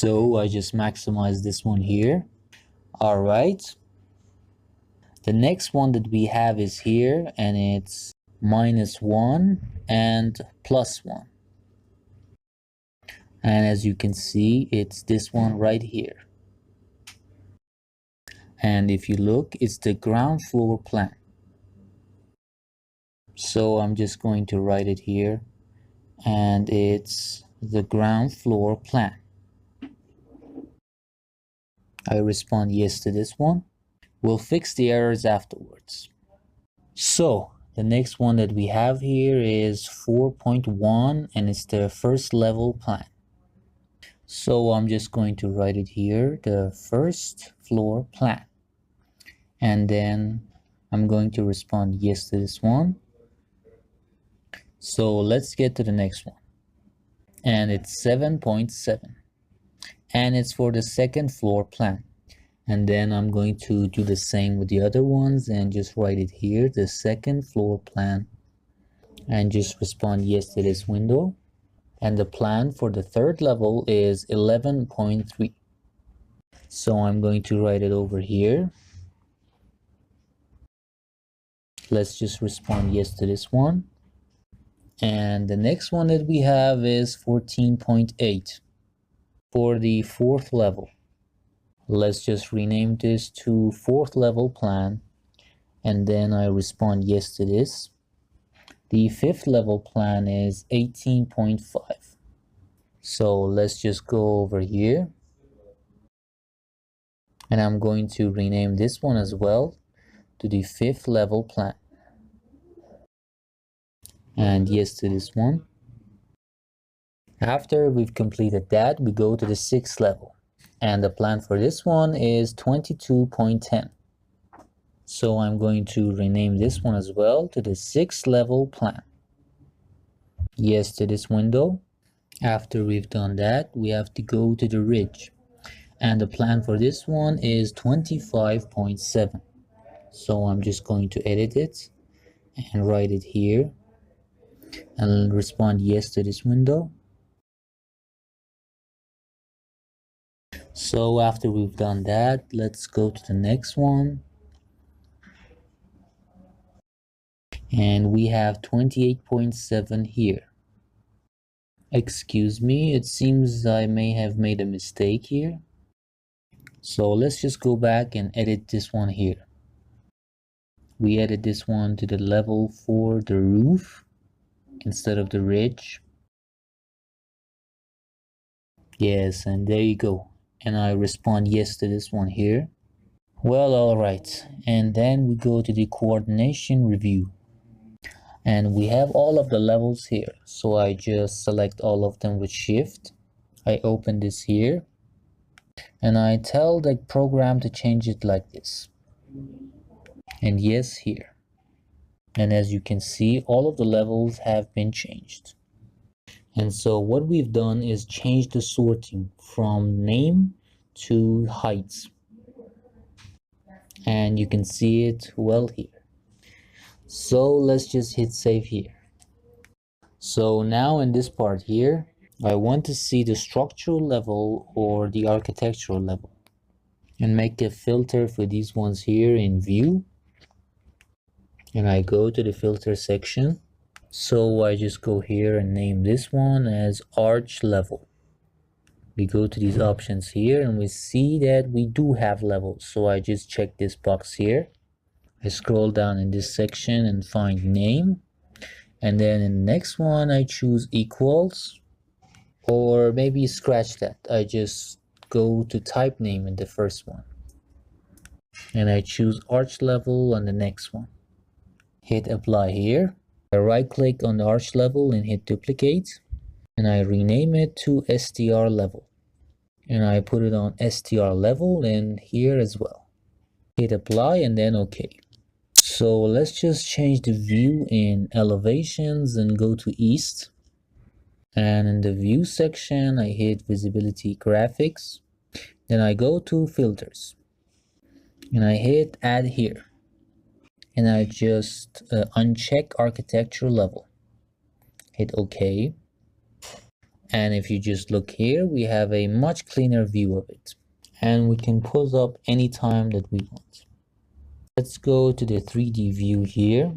So I just maximize this one here. All right. The next one that we have is here, and it's -1 and +1. And as you can see, it's this one right here. And if you look, it's the ground floor plan. So I'm just going to write it here, and it's the ground floor plan. I respond yes to this one. We'll fix the errors afterwards. So the next one that we have here is 4.1, and it's the first level plan. So I'm just going to write it here, the first floor plan. And then I'm going to respond yes to this one. So let's get to the next one. And it's 7.7. And it's for the second floor plan. And then I'm going to do the same with the other ones and just write it here, the second floor plan, and just respond yes to this window. And the plan for the third level is 11.3. So I'm going to write it over here. Let's just respond yes to this one. And the next one that we have is 14.8 for the fourth level. Let's just rename this to fourth level plan, and then I respond yes to this. The fifth level plan is 18.5. So let's just go over here, and I'm going to rename this one as well to the fifth level plan. And yes to this one. After we've completed that, we go to the sixth level. And the plan for this one is 22.10. So I'm going to rename this one as well to the sixth level plan. Yes to this window. After we've done that, we have to go to the ridge. And the plan for this one is 25.7. So I'm just going to edit it and write it here and respond yes to this window. So after we've done that, let's go to the next one. And we have 28.7 here. Excuse me, it seems I may have made a mistake here. So let's just go back and edit this one here. We edit this one to the level for the roof instead of the ridge. Yes, and there you go. And I respond yes to this one here. Well, all right. And then we go to the coordination review. And we have all of the levels here. So I just select all of them with Shift. I open this here. And I tell the program to change it like this. And yes here. And as you can see, all of the levels have been changed. And so what we've done is change the sorting from name to heights. And you can see it well here. So let's just hit save here. So now in this part here, I want to see the structural level or the architectural level. And make a filter for these ones here in view. And I go to the filter section. So I just go here and name this one as arch level. We go to these options here and we see that we do have levels. So I just check this box here. I scroll down in this section and find name. And then in the next one, I choose equals, or maybe scratch that. I just go to type name in the first one. And I choose arch level on the next one. Hit apply here. I right click on the arch level and hit duplicate, and I rename it to STR level, and I put it on STR level and here as well. Hit apply and then OK. So let's just change the view in elevations and go to east, and in the view section I hit visibility graphics, then I go to filters and I hit add here. And I just uncheck architecture level. Hit OK. And if you just look here, we have a much cleaner view of it. And we can pause up anytime that we want. Let's go to the 3D view here.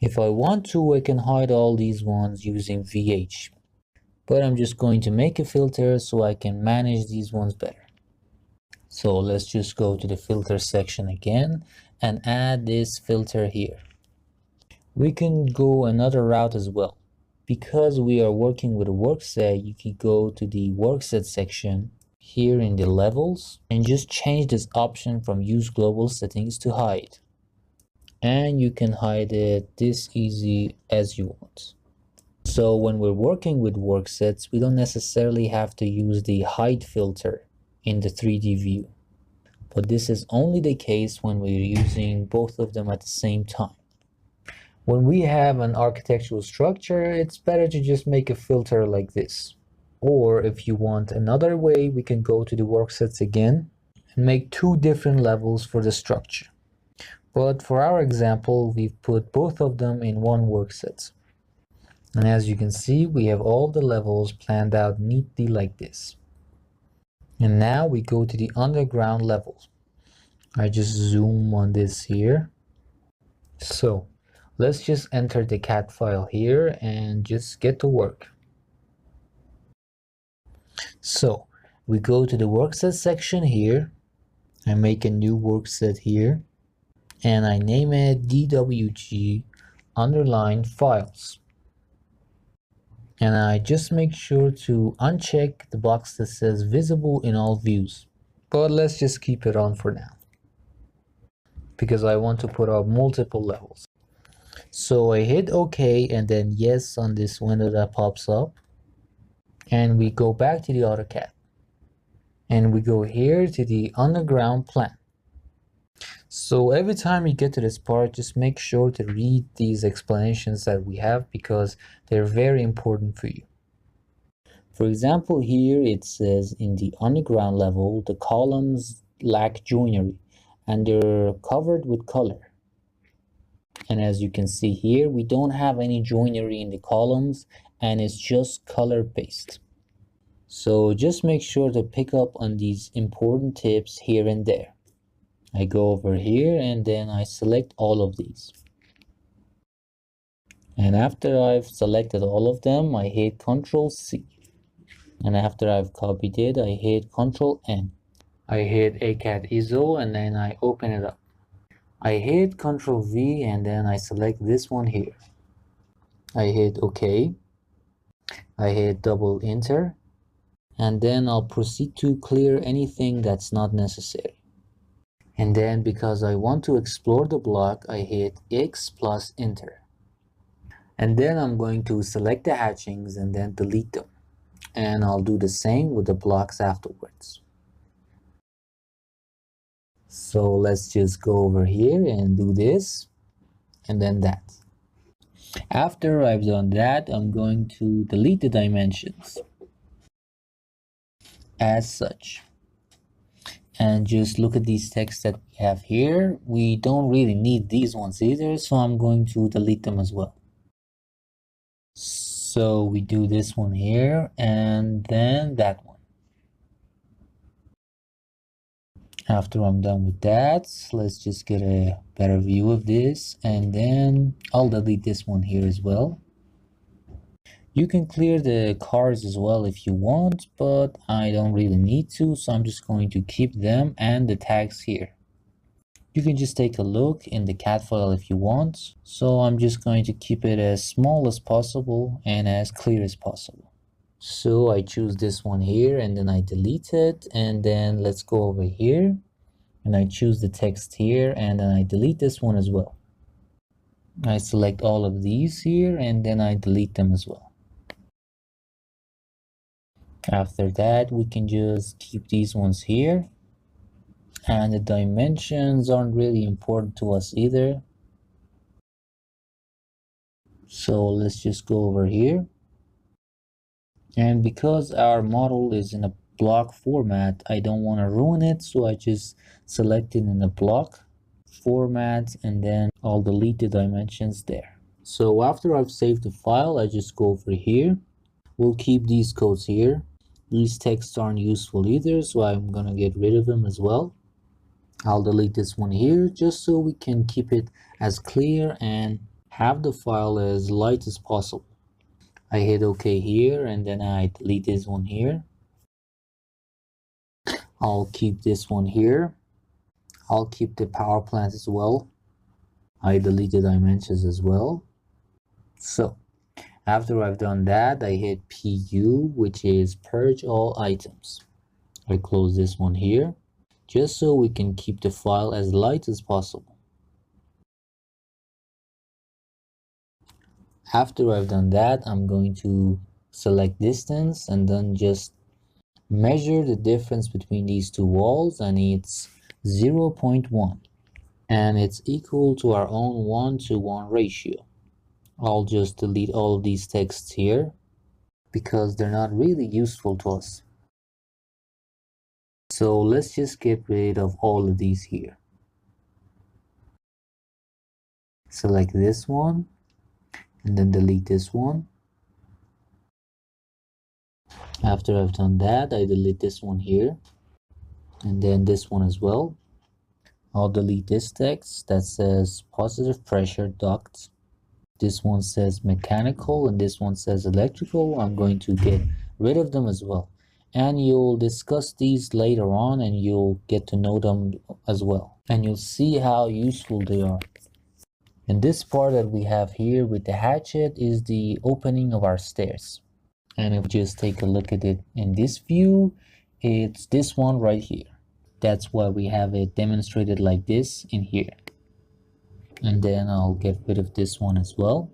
If I want to, I can hide all these ones using VH. But I'm just going to make a filter so I can manage these ones better. So let's just go to the filter section again and add this filter here. We can go another route as well. Because we are working with a work set, you can go to the work set section here in the levels and just change this option from use global settings to hide. And you can hide it this easy as you want. So when we're working with work sets, we don't necessarily have to use the hide filter in the 3D view. But this is only the case when we're using both of them at the same time. When we have an architectural structure, it's better to just make a filter like this. Or if you want another way, we can go to the work sets again and make two different levels for the structure. But for our example, we've put both of them in one work set. And as you can see, we have all the levels planned out neatly like this. And now we go to the underground levels. I just zoom on this here. So let's just enter the CAD file here and just get to work. So we go to the workset section here. I make a new workset here and I name it DWG underline files. And I just make sure to uncheck the box that says visible in all views. But let's just keep it on for now, because I want to put up multiple levels. So I hit OK and then yes on this window that pops up. And we go back to the AutoCAD. And we go here to the underground plan. So every time you get to this part, just make sure to read these explanations that we have because they're very important for you. For example, here it says in the underground level, the columns lack joinery and they're covered with color. And as you can see here, we don't have any joinery in the columns and it's just color based. So just make sure to pick up on these important tips here and there. I go over here and then I select all of these. And after I've selected all of them, I hit Ctrl C. And after I've copied it, I hit Ctrl N. I hit ACAD ISO and then I open it up. I hit Ctrl V and then I select this one here. I hit OK. I hit double enter. And then I'll proceed to clear anything that's not necessary. And then because I want to explore the block, I hit X plus enter. And then I'm going to select the hatchings and then delete them. And I'll do the same with the blocks afterwards. So let's just go over here and do this and then that. After I've done that, I'm going to delete the dimensions as such. And just look at these texts that we have here. We don't really need these ones either, so I'm going to delete them as well. So we do this one here and then that one. After I'm done with that, let's just get a better view of this and then I'll delete this one here as well. You can clear the cars as well if you want, but I don't really need to, so I'm just going to keep them and the tags here. You can just take a look in the CAD file if you want, so I'm just going to keep it as small as possible and as clear as possible. So I choose this one here and then I delete it, and then let's go over here and I choose the text here and then I delete this one as well. I select all of these here and then I delete them as well. After that, we can just keep these ones here, and the dimensions aren't really important to us either. So let's just go over here, and because our model is in a block format, I don't want to ruin it, so I just select it in the block format and then I'll delete the dimensions there. So after I've saved the file, I just go over here. We'll keep these codes here. These texts aren't useful either, so I'm gonna get rid of them as well. I'll delete this one here just so we can keep it as clear and have the file as light as possible. I hit OK here and then I delete this one here. I'll keep this one here. I'll keep the power plant as well. I delete the dimensions as well. So after I've done that, I hit PU, which is purge all items. I close this one here just so we can keep the file as light as possible. After I've done that, I'm going to select distance and then just measure the difference between these two walls, and it's 0.1, and it's equal to our own 1:1 ratio. I'll just delete all of these texts here because they're not really useful to us. So let's just get rid of all of these here. Select this one and then delete this one. After I've done that, I delete this one here and then this one as well. I'll delete this text that says positive pressure duct. This one says mechanical and this one says electrical. I'm going to get rid of them as well. And you'll discuss these later on and you'll get to know them as well. And you'll see how useful they are. And this part that we have here with the hatchet is the opening of our stairs. And if we just take a look at it in this view, it's this one right here. That's why we have it demonstrated like this in here. And then I'll get rid of this one as well.